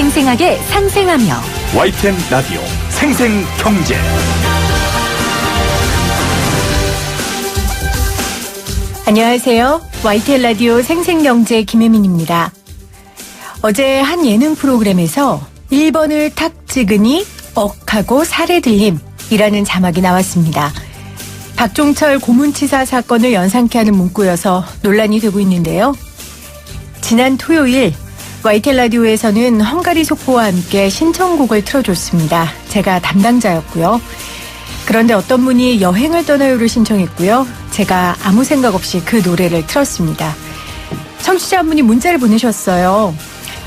생생하게 상생하며 YTN 라디오 생생경제. 안녕하세요. YTN 라디오 생생경제 김혜민입니다. 어제 한 예능 프로그램에서 1번을 탁 찍으니 억하고 살에 들림이라는 자막이 나왔습니다. 박종철 고문치사 사건을 연상케 하는 문구여서 논란이 되고 있는데요. 지난 토요일 YTN 라디오에서는 헝가리 속보와 함께 신청곡을 틀어줬습니다. 제가 담당자였고요. 그런데 어떤 분이 여행을 떠나요를 신청했고요. 제가 아무 생각 없이 그 노래를 틀었습니다. 청취자 한 분이 문자를 보내셨어요.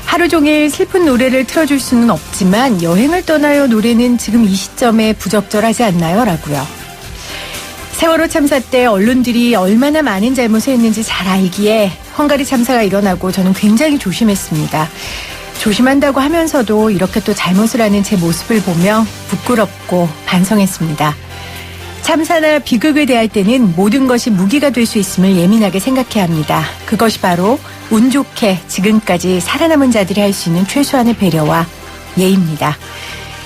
하루 종일 슬픈 노래를 틀어줄 수는 없지만 여행을 떠나요 노래는 지금 이 시점에 부적절하지 않나요? 라고요. 세월호 참사 때 언론들이 얼마나 많은 잘못을 했는지 잘 알기에 헝가리 참사가 일어나고 저는 굉장히 조심했습니다. 조심한다고 하면서도 이렇게 또 잘못을 하는 제 모습을 보며 부끄럽고 반성했습니다. 참사나 비극을 대할 때는 모든 것이 무기가 될 수 있음을 예민하게 생각해야 합니다. 그것이 바로 운 좋게 지금까지 살아남은 자들이 할 수 있는 최소한의 배려와 예의입니다.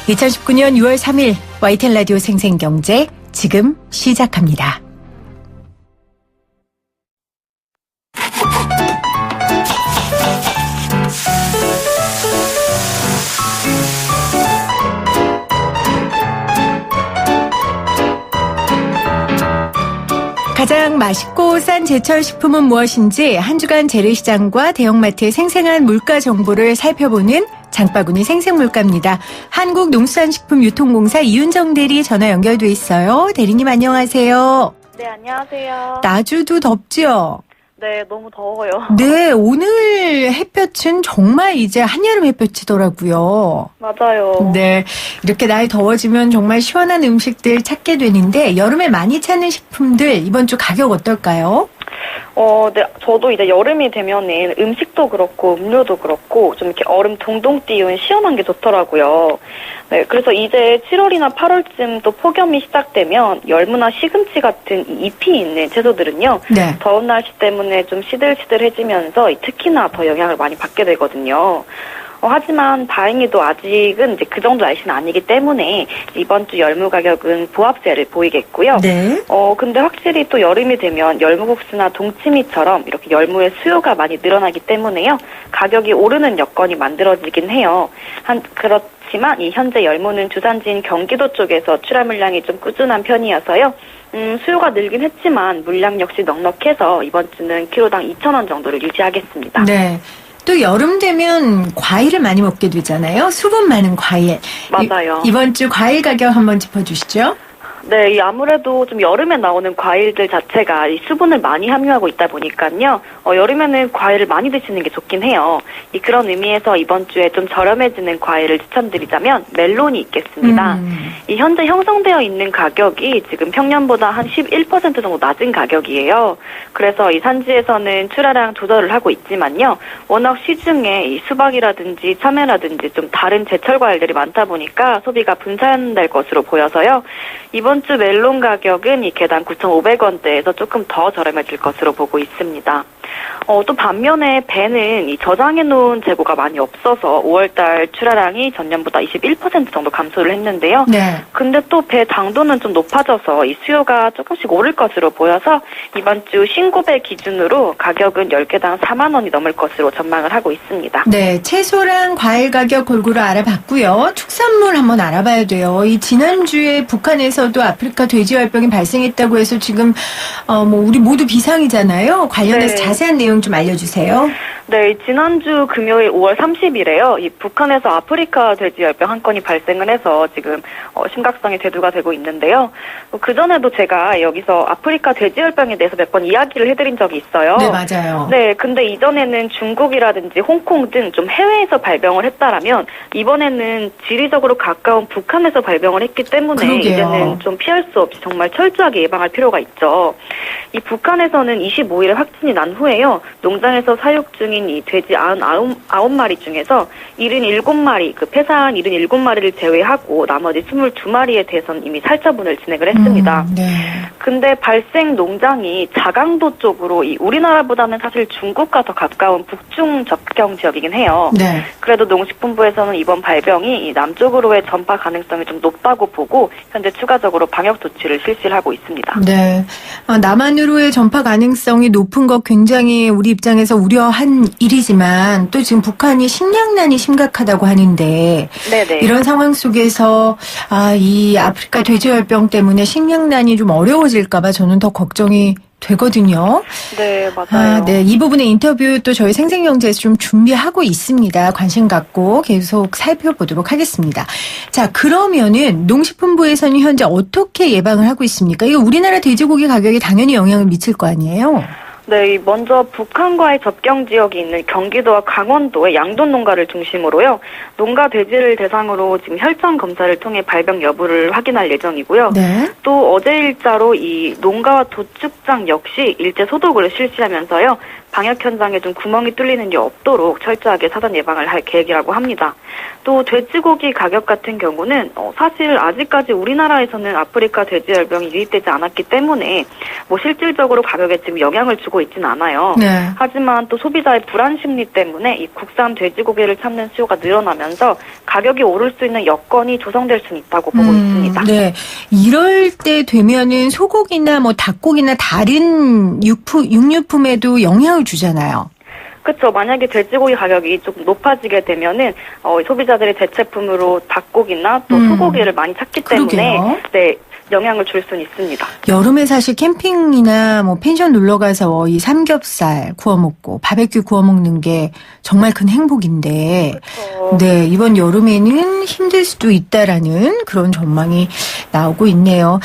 2019년 6월 3일 YTN 라디오 생생경제 지금 시작합니다. 가장 맛있고 싼 제철 식품은 무엇인지 한 주간 재래시장과 대형마트의 생생한 물가 정보를 살펴보는 장바구니 생생물가입니다. 한국농수산식품유통공사 이윤정 대리 전화 연결돼 있어요. 대리님 안녕하세요. 네, 안녕하세요. 나주도 덥지요? 네, 너무 더워요. 네, 오늘 햇볕은 정말 이제 한여름 햇볕이더라고요. 맞아요. 네, 이렇게 날 더워지면 정말 시원한 음식들 찾게 되는데 여름에 많이 찾는 식품들 이번 주 가격 어떨까요? 네, 저도 이제 여름이 되면은 음식도 그렇고 음료도 그렇고 좀 이렇게 얼음 동동 띄운 시원한 게 좋더라고요. 네, 그래서 이제 7월이나 8월쯤 또 폭염이 시작되면 열무나 시금치 같은 잎이 있는 채소들은요. 네. 더운 날씨 때문에 좀 시들시들해지면서 특히나 더 영향을 많이 받게 되거든요. 하지만 다행히도 아직은 이제 그 정도 날씨는 아니기 때문에 이번 주 열무 가격은 보합세를 보이겠고요. 네. 근데 확실히 또 여름이 되면 열무국수나 동치미처럼 이렇게 열무의 수요가 많이 늘어나기 때문에요. 가격이 오르는 여건이 만들어지긴 해요. 그렇지만 이 현재 열무는 주산지인 경기도 쪽에서 출하 물량이 좀 꾸준한 편이어서요. 수요가 늘긴 했지만 물량 역시 넉넉해서 이번 주는 키로당 2,000원 정도를 유지하겠습니다. 네. 또 여름 되면 과일을 많이 먹게 되잖아요. 수분 많은 과일. 맞아요. 이번 주 과일 가격 한번 짚어주시죠. 네, 아무래도 좀 여름에 나오는 과일들 자체가 이 수분을 많이 함유하고 있다 보니까요. 여름에는 과일을 많이 드시는 게 좋긴 해요. 그런 의미에서 이번 주에 좀 저렴해지는 과일을 추천드리자면 멜론이 있겠습니다. 이 현재 형성되어 있는 가격이 지금 평년보다 한 11% 정도 낮은 가격이에요. 그래서 이 산지에서는 출하량 조절을 하고 있지만요. 워낙 시중에 이 수박이라든지 참외라든지 좀 다른 제철 과일들이 많다 보니까 소비가 분산될 것으로 보여서요. 이번 주 멜론 가격은 이 개당 9,500원대에서 조금 더 저렴해질 것으로 보고 있습니다. 또 반면에 배는 이 저장해 놓은 재고가 많이 없어서 5월달 출하량이 전년보다 21% 정도 감소를 했는데요. 네. 근데 또 배 당도는 좀 높아져서 이 수요가 조금씩 오를 것으로 보여서 이번 주 신고배 기준으로 가격은 10개당 4만 원이 넘을 것으로 전망을 하고 있습니다. 네, 채소랑 과일 가격 골고루 알아봤고요. 축산물 한번 알아봐야 돼요. 이 지난주에 북한에서도 아프리카 돼지열병이 발생했다고 해서 지금 우리 모두 비상이잖아요. 관련해서 네. 자세한 내용 좀 알려주세요. 네, 지난주 금요일 5월 30일에요. 이 북한에서 아프리카 돼지열병 한 건이 발생을 해서 지금 심각성이 대두가 되고 있는데요. 그전에도 제가 여기서 아프리카 돼지열병에 대해서 몇 번 이야기를 해드린 적이 있어요. 네, 맞아요. 네, 근데 이전에는 중국이라든지 홍콩 등 좀 해외에서 발병을 했다라면 이번에는 지리적으로 가까운 북한에서 발병을 했기 때문에 그러게요. 이제는 좀 피할 수 없이 정말 철저하게 예방할 필요가 있죠. 이 북한에서는 25일에 확진이 난 후에요. 농장에서 사육 중인 모인 이 돼지 99마리 중에서 77마리, 그 폐사한 77마리를 제외하고 나머지 22마리에 대해서는 이미 살처분을 진행을 했습니다. 네. 근데 발생 농장이 자강도 쪽으로 이 우리나라보다는 사실 중국과 더 가까운 북중 접경 지역이긴 해요. 네. 그래도 농식품부에서는 이번 발병이 이 남쪽으로의 전파 가능성이 좀 높다고 보고 현재 추가적으로 방역 조치를 실시를 하고 있습니다. 네. 남한으로의 전파 가능성이 높은 것 굉장히 우리 입장에서 우려한 일이지만 또 지금 북한이 식량난이 심각하다고 하는데 네네. 이런 상황 속에서 이 아프리카 돼지열병 때문에 식량난이 좀 어려워질까 봐 저는 더 걱정이 되거든요. 네, 맞아요. 네. 이 부분의 인터뷰 또 저희 생생경제에서 좀 준비하고 있습니다. 관심 갖고 계속 살펴보도록 하겠습니다. 자, 그러면은 농식품부에서는 현재 어떻게 예방을 하고 있습니까? 이거 우리나라 돼지고기 가격에 당연히 영향을 미칠 거 아니에요? 네, 먼저 북한과의 접경 지역이 있는 경기도와 강원도의 양돈 농가를 중심으로요. 농가 돼지를 대상으로 지금 혈전 검사를 통해 발병 여부를 확인할 예정이고요. 네. 또 어제 일자로 이 농가와 도축장 역시 일제 소독을 실시하면서요. 방역 현장에 좀 구멍이 뚫리는 일 없도록 철저하게 사전 예방을 할 계획이라고 합니다. 또 돼지고기 가격 같은 경우는 사실 아직까지 우리나라에서는 아프리카 돼지열병이 유입되지 않았기 때문에 뭐 실질적으로 가격에 지금 영향을 주고 있지는 않아요. 네. 하지만 또 소비자의 불안 심리 때문에 이 국산 돼지고기를 찾는 수요가 늘어나면서 가격이 오를 수 있는 여건이 조성될 수는 있다고 보고 있습니다. 네. 이럴 때 되면은 소고기나 뭐 닭고기나 다른 육류품에도 영향을 주잖아요. 그렇죠. 만약에 돼지고기 가격이 조금 높아지게 되면은 소비자들이 대체품으로 닭고기나 또 소고기를 많이 찾기 때문에 그러게요. 네. 영향을 줄 수는 있습니다. 여름에 사실 캠핑이나 뭐 펜션 놀러 가서 이 삼겹살 구워 먹고 바베큐 구워 먹는 게 정말 큰 행복인데 그렇죠. 네, 이번 여름에는 힘들 수도 있다라는 그런 전망이 나오고 있네요.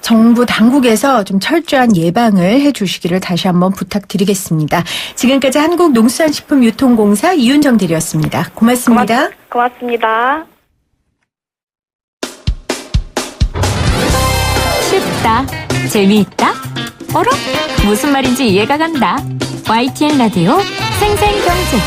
정부 당국에서 좀 철저한 예방을 해 주시기를 다시 한번 부탁드리겠습니다. 지금까지 한국농수산식품유통공사 이윤정 대리였습니다. 고맙습니다. 고맙습니다. 쉽다, 재미있다, 어라? 무슨 말인지 이해가 간다. YTN 라디오 생생경제.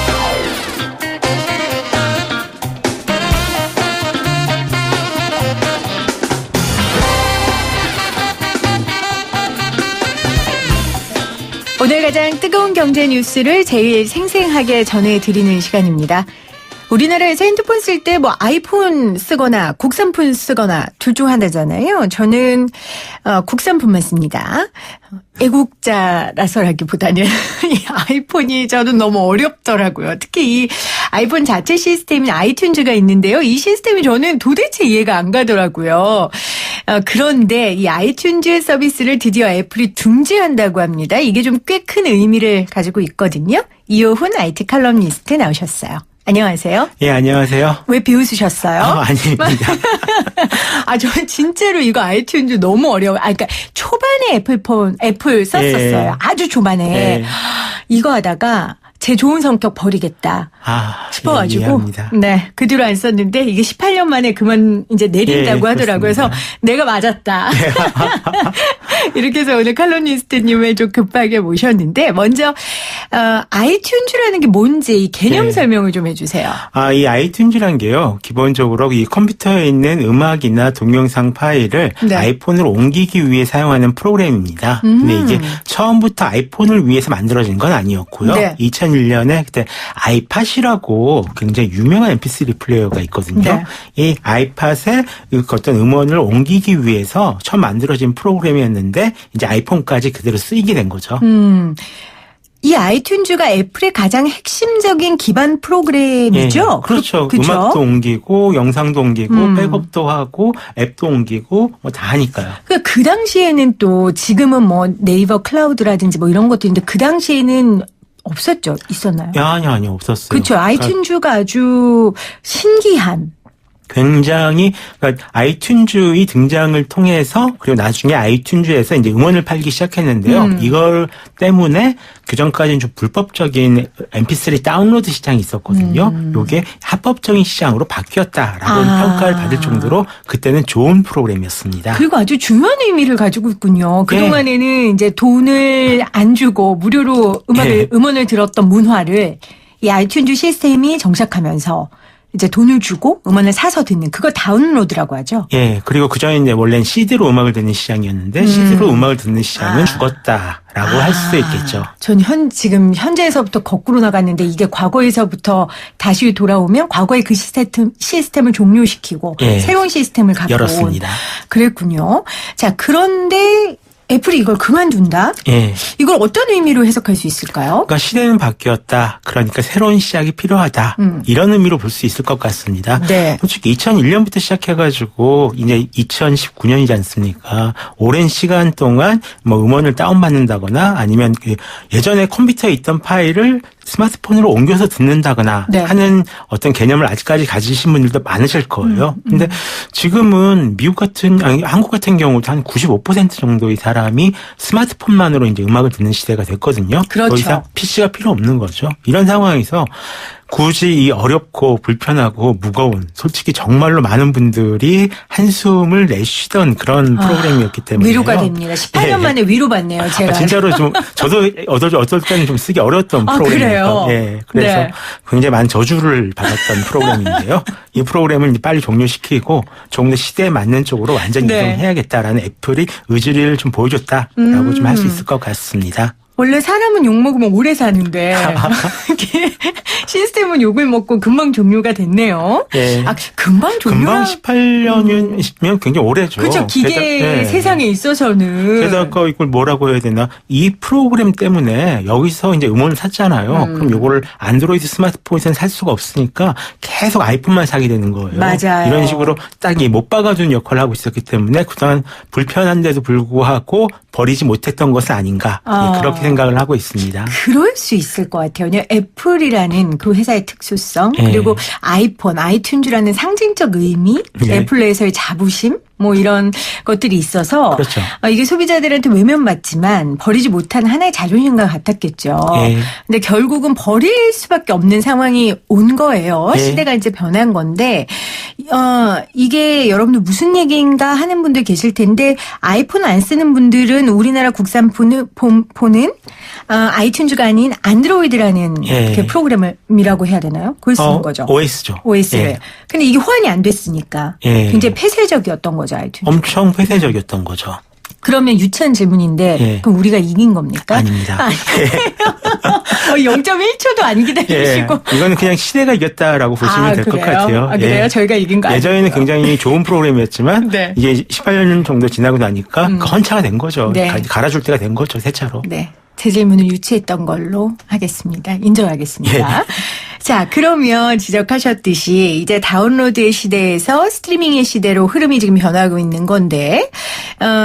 오늘 가장 뜨거운 경제 뉴스를 제일 생생하게 전해드리는 시간입니다. 우리나라에서 핸드폰 쓸 때 뭐 아이폰 쓰거나 국산폰 쓰거나 둘 중 하나잖아요. 저는 국산폰만 씁니다. 애국자라서라기보다는 이 아이폰이 저는 너무 어렵더라고요. 특히 이 아이폰 자체 시스템인 아이튠즈가 있는데요. 이 시스템이 저는 도대체 이해가 안 가더라고요. 그런데 이 아이튠즈 서비스를 드디어 애플이 중지한다고 합니다. 이게 좀 꽤 큰 의미를 가지고 있거든요. 이호훈 IT 칼럼니스트 나오셨어요. 안녕하세요. 예, 안녕하세요. 왜 비웃으셨어요? 아닙니다. 저는 진짜로 이거 아이튠즈 너무 어려워요. 그러니까 초반에 애플 썼었어요. 예. 아주 초반에. 예. 이거 하다가 제 좋은 성격 버리겠다 싶어가지고 이해합니다. 네, 그 뒤로 안 썼는데 이게 18년 만에 그만 이제 내린다고 예, 하더라고요. 그래서 내가 맞았다. 이렇게 해서 오늘 칼럼니스트님을 좀 급하게 모셨는데 먼저 아이튠즈라는 게 뭔지 이 개념 설명을 좀 해주세요. 이 아이튠즈란 게요. 기본적으로 이 컴퓨터에 있는 음악이나 동영상 파일을 네. 아이폰으로 옮기기 위해 사용하는 프로그램입니다. 근데 이게 처음부터 아이폰을 위해서 만들어진 건 아니었고요. 네. 2001년에 그때 아이팟이라고 굉장히 유명한 MP3 플레이어가 있거든요. 네. 이 아이팟에 어떤 음원을 옮기기 위해서 처음 만들어진 프로그램이었는데 이제 아이폰까지 그대로 쓰이게 된 거죠. 이 아이튠즈가 애플의 가장 핵심적인 기반 프로그램이죠? 예, 그렇죠. 그쵸? 음악도 옮기고 영상도 옮기고 백업도 하고 앱도 옮기고 뭐 다 하니까요. 그 당시에는 또 지금은 뭐 네이버 클라우드라든지 뭐 이런 것도 있는데 그 당시에는 없었죠? 있었나요? 아니 없었어요. 그렇죠. 아이튠즈가 아주 신기한 굉장히 그러니까 아이튠즈의 등장을 통해서 그리고 나중에 아이튠즈에서 이제 음원을 팔기 시작했는데요. 이걸 때문에 그전까지는 좀 불법적인 MP3 다운로드 시장이 있었거든요. 요게 합법적인 시장으로 바뀌었다라고 평가를 받을 정도로 그때는 좋은 프로그램이었습니다. 그리고 아주 중요한 의미를 가지고 있군요. 그동안에는 이제 돈을 안 주고 무료로 음원을 들었던 문화를 이 아이튠즈 시스템이 정착하면서 이제 돈을 주고 음원을 사서 듣는 그걸 다운로드라고 하죠. 예, 그리고 그전에 이제 원래는 CD로 음악을 듣는 시장이었는데 CD로 음악을 듣는 시장은 죽었다라고 할 수도 있겠죠. 전 지금 현재에서부터 거꾸로 나갔는데 이게 과거에서부터 다시 돌아오면 과거의 그 시스템을 종료시키고 새로운 시스템을 갖고 열었습니다. 그랬군요. 자, 그런데 애플이 이걸 그만둔다? 예. 이걸 어떤 의미로 해석할 수 있을까요? 그러니까 시대는 바뀌었다. 그러니까 새로운 시작이 필요하다. 이런 의미로 볼 수 있을 것 같습니다. 네. 솔직히 2001년부터 시작해가지고 이제 2019년이지 않습니까? 오랜 시간 동안 뭐 음원을 다운받는다거나 아니면 예전에 컴퓨터에 있던 파일을 스마트폰으로 옮겨서 듣는다거나 하는 어떤 개념을 아직까지 가지신 분들도 많으실 거예요. 근데 지금은 한국 같은 경우도 한 95% 정도의 사람이 스마트폰만으로 이제 음악을 듣는 시대가 됐거든요. 그렇죠. 더 이상 PC가 필요 없는 거죠. 이런 상황에서 굳이 이 어렵고 불편하고 무거운 솔직히 정말로 많은 분들이 한숨을 내쉬던 그런 프로그램이었기 때문에 위로가 됩니다. 18년 만에 위로받네요. 제가. 진짜로 좀 저도 어떨 때는 좀 쓰기 어려웠던 프로그램이에요. 예, 그래서 굉장히 많은 저주를 받았던 프로그램인데요. 이 프로그램을 빨리 종료시키고 조금 더 시대에 맞는 쪽으로 완전히 이동해야겠다라는 애플이 의지를 좀 보여줬다라고 좀 할 수 있을 것 같습니다. 원래 사람은 욕먹으면 오래 사는데 이게 시스템은 욕을 먹고 금방 종료가 됐네요. 네. 금방 종료가. 금방 18년이면 굉장히 오래죠. 그렇죠. 기계 세상에 있어서는. 게다가 이걸 뭐라고 해야 되나. 이 프로그램 때문에 여기서 이제 음원을 샀잖아요. 그럼 이거를 안드로이드 스마트폰에서는 살 수가 없으니까 계속 아이폰만 사게 되는 거예요. 맞아요. 이런 식으로 딱 못 박아주는 역할을 하고 있었기 때문에 그동안 불편한데도 불구하고 버리지 못했던 것은 아닌가. 그렇게 생각을 하고 있습니다. 그럴 수 있을 것 같아요. 애플이라는 그 회사의 특수성 그리고 아이폰, 아이튠즈라는 상징적 의미, 애플 내에서의 자부심 뭐 이런 것들이 있어서 그렇죠. 이게 소비자들한테 외면받지만 버리지 못한 하나의 자존심과 같았겠죠. 근데 결국은 버릴 수밖에 없는 상황이 온 거예요. 시대가 이제 변한 건데 이게 여러분들 무슨 얘기인가 하는 분들 계실 텐데 아이폰 안 쓰는 분들은 우리나라 국산폰은 아이튠즈가 아닌 안드로이드라는 그 프로그램이라고 해야 되나요? 그걸 쓰는 거죠. OS죠. OS를. 근데 이게 호환이 안 됐으니까 굉장히 폐쇄적이었던 거죠, 아이튠즈. 엄청 폐쇄적이었던 거죠. 그러면 유치한 질문인데 그럼 우리가 이긴 겁니까? 아닙니다. 0.1초도 안 기다리시고. 이거는 그냥 시대가 이겼다라고 보시면 될 것 같아요. 그래요? 저희가 이긴 거 아니에요? 예전에는 굉장히 좋은 프로그램이었지만 이제 18년 정도 지나고 나니까 헌차가 된 거죠. 갈아줄 때가 된 거죠, 새 차로. 네. 제 질문을 유치했던 걸로 하겠습니다. 인정하겠습니다. 자, 그러면 지적하셨듯이 이제 다운로드의 시대에서 스트리밍의 시대로 흐름이 지금 변하고 있는 건데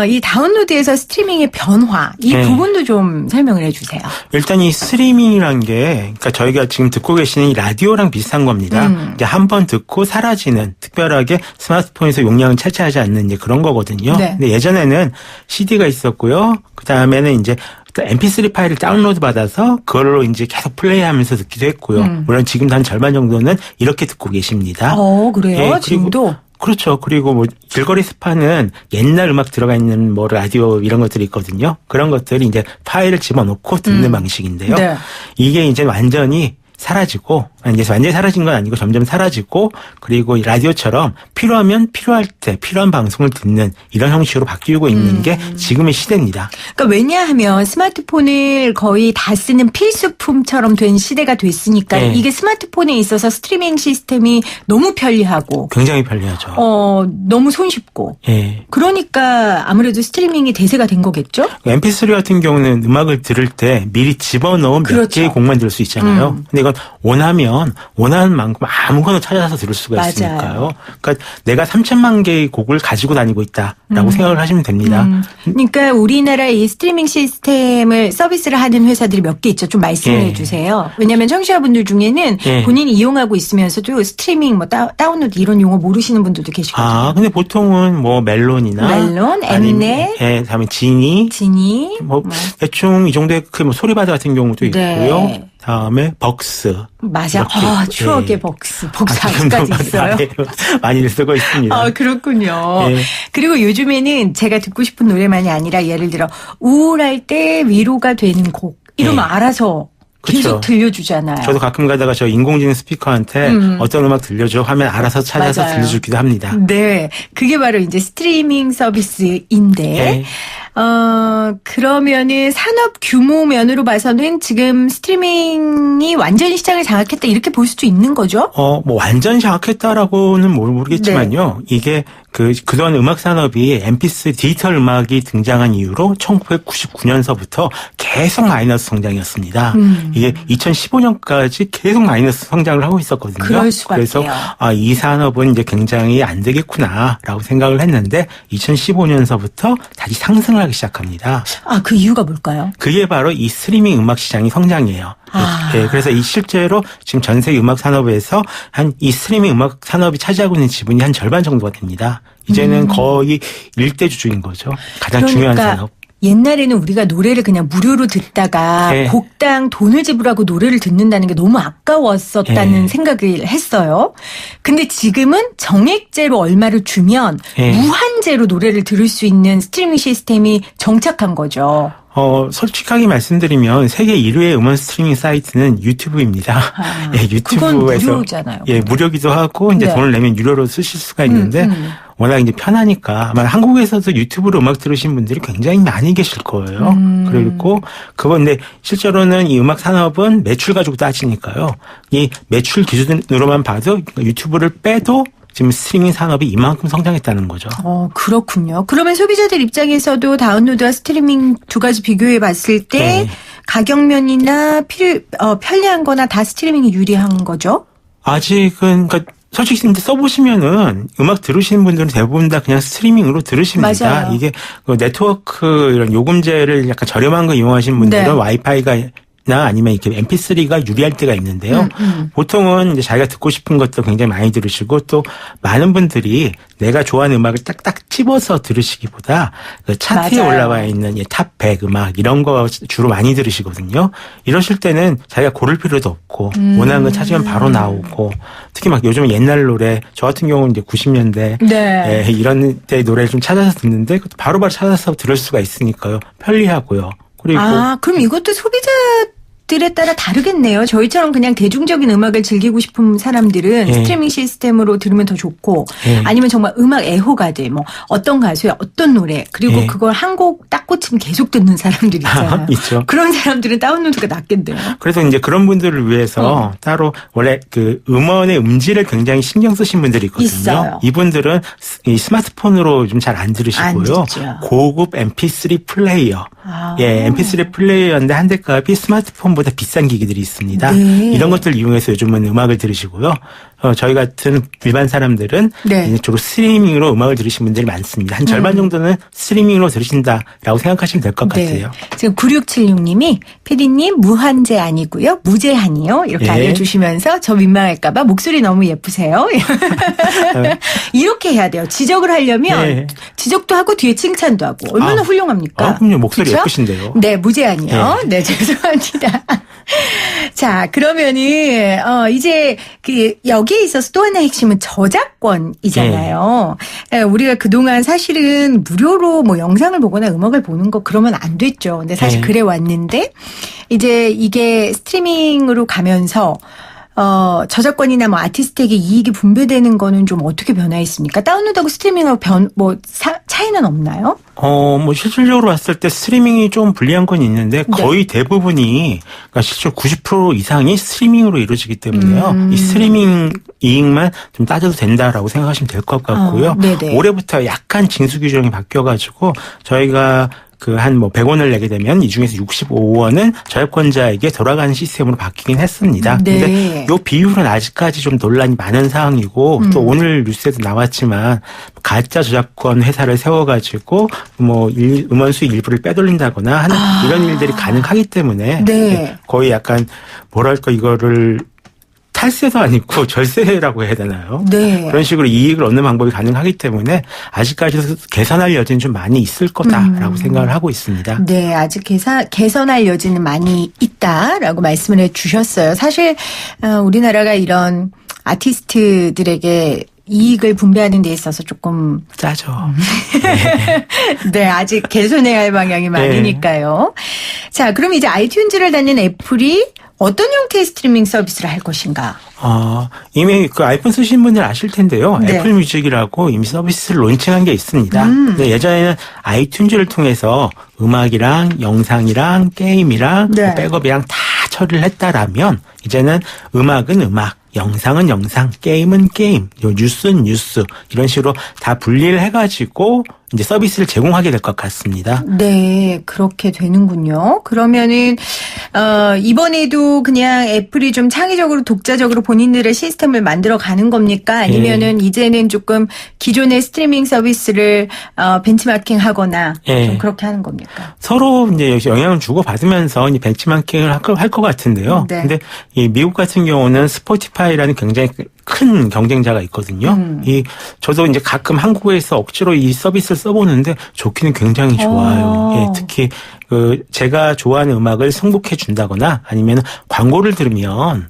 이 다운로드에서 스트리밍의 변화 이 부분도 좀 설명을 해주세요. 일단 이 스트리밍이란 게 그러니까 저희가 지금 듣고 계시는 이 라디오랑 비슷한 겁니다. 이제 한 번 듣고 사라지는 특별하게 스마트폰에서 용량을 차지하지 않는 이제 그런 거거든요. 근데 예전에는 CD가 있었고요. 그 다음에는 이제 MP3 파일을 다운로드 받아서 그걸로 이제 계속 플레이하면서 듣기도 했고요. 물론 지금도 한 절반 정도는 이렇게 듣고 계십니다. 그래요? 지금도? 그렇죠. 그리고 뭐 길거리 스파는 옛날 음악 들어가 있는 뭐 라디오 이런 것들이 있거든요. 그런 것들이 이제 파일을 집어넣고 듣는 방식인데요. 이게 이제 완전히 사라지고 이제 완전히 사라진 건 아니고 점점 사라지고 그리고 이 라디오처럼 필요하면 필요할 때 필요한 방송을 듣는 이런 형식으로 바뀌고 있는 게 지금의 시대입니다. 그러니까 왜냐하면 스마트폰을 거의 다 쓰는 필수품처럼 된 시대가 됐으니까 이게 스마트폰에 있어서 스트리밍 시스템이 너무 편리하고 굉장히 편리하죠. 너무 손쉽고 그러니까 아무래도 스트리밍이 대세가 된 거겠죠? MP3 같은 경우는 음악을 들을 때 미리 집어넣은 몇 개의 곡만 들을 수 있잖아요. 근데 이건 원하면 있으면 원하는 만큼 아무거나 찾아서 들을 수가 맞아요. 있으니까요. 그러니까 내가 3천만 개의 곡을 가지고 다니고 있다라고 생각을 하시면 됩니다. 그러니까 우리나라의 이 스트리밍 시스템을 서비스를 하는 회사들이 몇 개 있죠. 좀 말씀해 예. 주세요. 왜냐하면 청취자분들 중에는 예. 본인이 이용하고 있으면서도 스트리밍 뭐 다운로드 이런 용어 모르시는 분들도 계시거든요. 근데 보통은 뭐 멜론이나 멜론, 엠넷, 예, 다음에 지니, 지니, 뭐 대충 이 정도의 그 뭐 소리바다 같은 경우도 네. 있고요. 다음에 벅스. 맞아. 이렇게 추억의 예. 벅스. 벅스 아직까지 있어요. 많이들 쓰고 있습니다. 그렇군요. 예. 그리고 요즘에는 제가 듣고 싶은 노래만이 아니라 예를 들어 우울할 때 위로가 되는 곡 이러면 예. 알아서 계속 그쵸. 들려주잖아요. 저도 가끔 가다가 저 인공지능 스피커한테 어떤 음악 들려줘 하면 알아서 찾아서 맞아요. 들려주기도 합니다. 네. 그게 바로 이제 스트리밍 서비스인데, 예. 그러면은 산업 규모 면으로 봐서는 지금 스트리밍이 완전히 시장을 장악했다 이렇게 볼 수도 있는 거죠? 뭐 완전히 장악했다라고는 모르겠지만요. 이게 그동안 음악 산업이 MP3 디지털 음악이 등장한 이후로 1999년서부터 계속 마이너스 성장이었습니다. 이게 2015년까지 계속 마이너스 성장을 하고 있었거든요. 그럴 수밖에요. 그래서 이 산업은 이제 굉장히 안 되겠구나라고 생각을 했는데 2015년서부터 다시 상승을 하기 시작합니다. 그 이유가 뭘까요? 그게 바로 이 스트리밍 음악 시장의 성장이에요. 예, 그래서 이 실제로 지금 전 세계 음악 산업에서 한 이 스트리밍 음악 산업이 차지하고 있는 지분이 한 절반 정도가 됩니다. 이제는 거의 일대주주인 거죠. 가장 중요한 산업. 옛날에는 우리가 노래를 그냥 무료로 듣다가 예. 곡당 돈을 지불하고 노래를 듣는다는 게 너무 아까웠었다는 예. 생각을 했어요. 근데 지금은 정액제로 얼마를 주면 예. 무한제로 노래를 들을 수 있는 스트리밍 시스템이 정착한 거죠. 솔직하게 말씀드리면 세계 1위의 음원 스트리밍 사이트는 유튜브입니다. 예, 그건 유튜브에서 무료잖아요. 예, 무료기도 하고 이제 네. 돈을 내면 유료로 쓰실 수가 있는데 워낙 이제 편하니까 아마 한국에서도 유튜브로 음악 들으신 분들이 굉장히 많이 계실 거예요. 그리고 근데 실제로는 이 음악 산업은 매출 가지고 따지니까요. 이 매출 기준으로만 봐도 유튜브를 빼도 지금 스트리밍 산업이 이만큼 성장했다는 거죠. 그렇군요. 그러면 소비자들 입장에서도 다운로드와 스트리밍 두 가지 비교해 봤을 때 네. 가격면이나 편리한 거나 다 스트리밍이 유리한 거죠? 아직은 그러니까 솔직히 이제 써보시면은 음악 들으시는 분들은 대부분 다 그냥 스트리밍으로 들으십니다. 맞아요. 이게 네트워크 이런 요금제를 약간 저렴한 거 이용하시는 분들은 네. 와이파이가 아니면 이렇게 MP3가 유리할 때가 있는데요. 보통은 이제 자기가 듣고 싶은 것도 굉장히 많이 들으시고 또 많은 분들이 내가 좋아하는 음악을 딱딱 집어서 들으시기보다 그 차트에 맞아요. 올라와 있는 탑 100 음악 이런 거 주로 많이 들으시거든요. 이러실 때는 자기가 고를 필요도 없고 원하는 거 찾으면 바로 나오고 특히 막 요즘 옛날 노래 저 같은 경우는 이제 90년대 네. 이런 때 노래를 좀 찾아서 듣는데 그것도 바로바로 찾아서 들을 수가 있으니까요. 편리하고요. 그리고 그럼 이것도 소비자들에 따라 다르겠네요. 저희처럼 그냥 대중적인 음악을 즐기고 싶은 사람들은 예. 스트리밍 시스템으로 들으면 더 좋고 예. 아니면 정말 음악 애호가들 뭐 어떤 가수의 어떤 노래 그리고 예. 그걸 한 곡 딱 꽂히면 계속 듣는 사람들 있잖아요. 있죠. 그런 사람들은 다운로드가 낫겠네요. 그래서 이제 그런 분들을 위해서 따로 원래 그 음원의 음질을 굉장히 신경 쓰신 분들이 있거든요. 있어요. 이분들은 이 스마트폰으로 좀 잘 안 들으시고요. 안 듣죠. 고급 MP3 플레이어. 아. MP3 플레이어인데 한 대값이 스마트폰보다 비싼 기기들이 있습니다. 네. 이런 것들 이용해서 요즘은 음악을 들으시고요. 저희 같은 일반 사람들은 네. 이제 주로 스트리밍으로 음악을 들으시는 분들이 많습니다. 한 절반 정도는 스트리밍으로 들으신다라고 생각하시면 될 것 같아요. 지금 9676님이 피디님 무한제 아니고요. 무제한이요. 이렇게 예. 알려주시면서 저 민망할까 봐 목소리 너무 예쁘세요. 이렇게 해야 돼요. 지적을 하려면 예. 지적도 하고 뒤에 칭찬도 하고 얼마나 훌륭합니까? 그럼요. 목소리 그쵸? 예쁘신데요. 네, 무제한이요. 네, 죄송합니다. 자, 그러면은 이제 여기에 있어서 또 하나의 핵심은 저작권이잖아요. 우리가 그동안 사실은 무료로 뭐 영상을 보거나 음악을 보는 거 그러면 안 됐죠. 근데 사실 네. 그래 왔는데 이제 이게 스트리밍으로 가면서 저작권이나 뭐 아티스트에게 이익이 분배되는 거는 좀 어떻게 변화했습니까? 다운로드하고 스트리밍하고 차이는 없나요? 뭐 실질적으로 봤을 때 스트리밍이 좀 불리한 건 있는데 거의 대부분이 그러니까 실제로 90% 이상이 스트리밍으로 이루어지기 때문에요. 이 스트리밍 이익만 좀 따져도 된다라고 생각하시면 될 것 같고요. 네네. 올해부터 약간 징수 규정이 바뀌어가지고 저희가 그 한 뭐 100원을 내게 되면 이 중에서 65원은 저작권자에게 돌아가는 시스템으로 바뀌긴 했습니다. 네. 근데 요 비율은 아직까지 좀 논란이 많은 상황이고 또 오늘 뉴스에도 나왔지만 가짜 저작권 회사를 세워가지고 뭐 음원 수익 일부를 빼돌린다거나 하는 이런 일들이 가능하기 때문에 네. 거의 약간 뭐랄까 이거를 탈세도 아니고 절세라고 해야 되나요? 네. 그런 식으로 이익을 얻는 방법이 가능하기 때문에 아직까지도 개선할 여지는 좀 많이 있을 거다라고 생각을 하고 있습니다. 네, 아직 개선할 여지는 많이 있다라고 말씀을 해주셨어요. 사실 우리나라가 이런 아티스트들에게 이익을 분배하는 데 있어서 조금 짜죠. 네, 아직 개선해야 할 방향이 많으니까요. 자, 그럼 이제 아이튠즈를 다닌 애플이 어떤 형태의 스트리밍 서비스를 할 것인가? 이미 그 아이폰 쓰신 분들 아실 텐데요. 네. 애플 뮤직이라고 이미 서비스를 론칭한 게 있습니다. 근데 예전에는 아이튠즈를 통해서 음악이랑 영상이랑 게임이랑 네. 백업이랑 다 처리를 했다라면 이제는 음악은 음악, 영상은 영상, 게임은 게임, 뉴스는 뉴스 이런 식으로 다 분리를 해가지고 이제 서비스를 제공하게 될 것 같습니다. 네, 그렇게 되는군요. 그러면은 이번에도 그냥 애플이 좀 창의적으로 독자적으로 본인들의 시스템을 만들어 가는 겁니까? 아니면은 이제는 조금 기존의 스트리밍 서비스를 벤치마킹하거나 좀 그렇게 하는 겁니까? 서로 이제 영향을 주고 받으면서 이제 벤치마킹을 할 것 같은데요. 네. 근데 이 미국 같은 경우는 스포티파이라는 굉장히 큰 경쟁자가 있거든요. 저도 이제 가끔 한국에서 억지로 이 서비스를 써보는데 좋기는 굉장히 좋아요. 예, 특히 제가 좋아하는 음악을 승복해 준다거나 아니면 광고를 들으면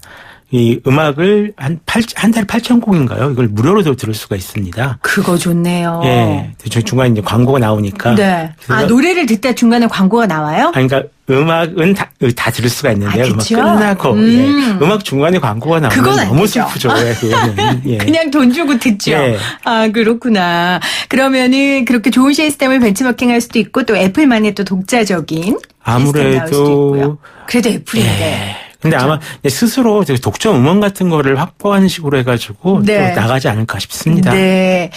이 음악을 한 달에 8,000곡인가요? 이걸 무료로 들을 수가 있습니다. 그거 좋네요. 예. 중간에 이제 광고가 나오니까. 네. 노래를 듣다 중간에 광고가 나와요? 그러니까 음악은 다 들을 수가 있는데요. 음악 그쵸? 끝나고 음악 중간에 광고가 나오면 그건 너무 아니죠. 슬프죠. 그거는. 예. 그냥 돈 주고 듣죠. 예. 그렇구나. 그러면은 그렇게 좋은 시스템을 벤치마킹할 수도 있고 또 애플만의 또 독자적인 시스템 나올 수도 있고요. 그래도 애플인데. 근데 아마 스스로 독점 음원 같은 거를 확보하는 식으로 해가지고 네. 또 나가지 않을까 싶습니다. 네.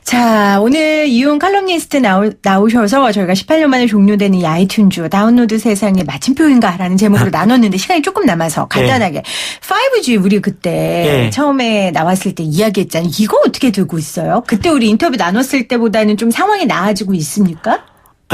자, 오늘 이용 칼럼니스트 나오셔서 저희가 18년 만에 종료되는 이 아이튠즈 다운로드 세상의 마침표인가라는 제목으로 나눴는데 시간이 조금 남아서 간단하게 5G 우리 그때 처음에 나왔을 때 이야기했잖아요. 이거 어떻게 되고 있어요? 그때 우리 인터뷰 나눴을 때보다는 좀 상황이 나아지고 있습니까?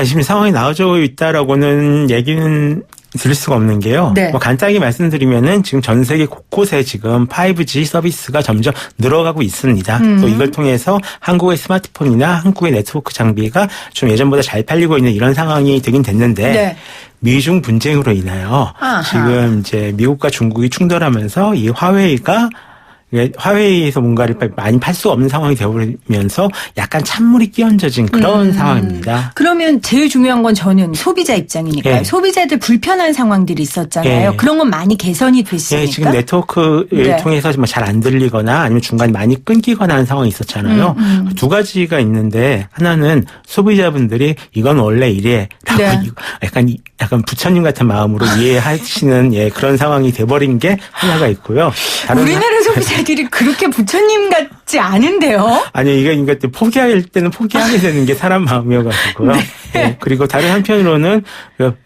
지금 상황이 나아지고 있다라고는 얘기는 드릴 수가 없는 게요. 네. 뭐 간단하게 말씀드리면은 지금 전 세계 곳곳에 지금 5G 서비스가 점점 늘어가고 있습니다. 또 이걸 통해서 한국의 스마트폰이나 한국의 네트워크 장비가 좀 예전보다 잘 팔리고 있는 이런 상황이 되긴 됐는데 네. 미중 분쟁으로 인하여 지금 이제 미국과 중국이 충돌하면서 이 화웨이에서 뭔가를 많이 팔 수 없는 상황이 되어버리면서 약간 찬물이 끼얹어진 그런 상황입니다. 그러면 제일 중요한 건 저는 소비자 입장이니까요. 소비자들 불편한 상황들이 있었잖아요. 그런 건 많이 개선이 됐습니까? 지금 네트워크를 통해서 잘 안 들리거나 아니면 중간에 많이 끊기거나 하는 상황이 있었잖아요. 두 가지가 있는데 하나는 소비자분들이 이건 원래 이래 라고 약간 부처님 같은 마음으로 이해하시는 그런 상황이 돼버린 게 하나가 있고요. 우리나라 소비자들이 그렇게 부처님 같지 않은데요? 아니, 이게 포기할 때는 포기하게 되는 게 사람 마음이어가지고요. 그리고 다른 한편으로는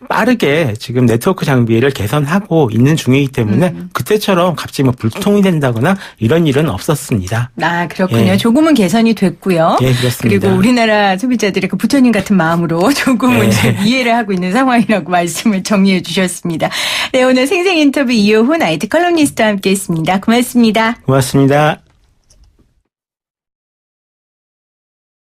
빠르게 지금 네트워크 장비를 개선하고 있는 중이기 때문에 그때처럼 갑자기 뭐 불통이 된다거나 이런 일은 없었습니다. 그렇군요. 조금은 개선이 됐고요. 그렇습니다. 그리고 우리나라 소비자들의 그 부처님 같은 마음으로 조금은 이해를 하고 있는 상황이라고 말씀을 정리해 주셨습니다. 네, 오늘 생생 인터뷰 이효훈 IT 컬럼니스트와 함께했습니다. 고맙습니다. 고맙습니다.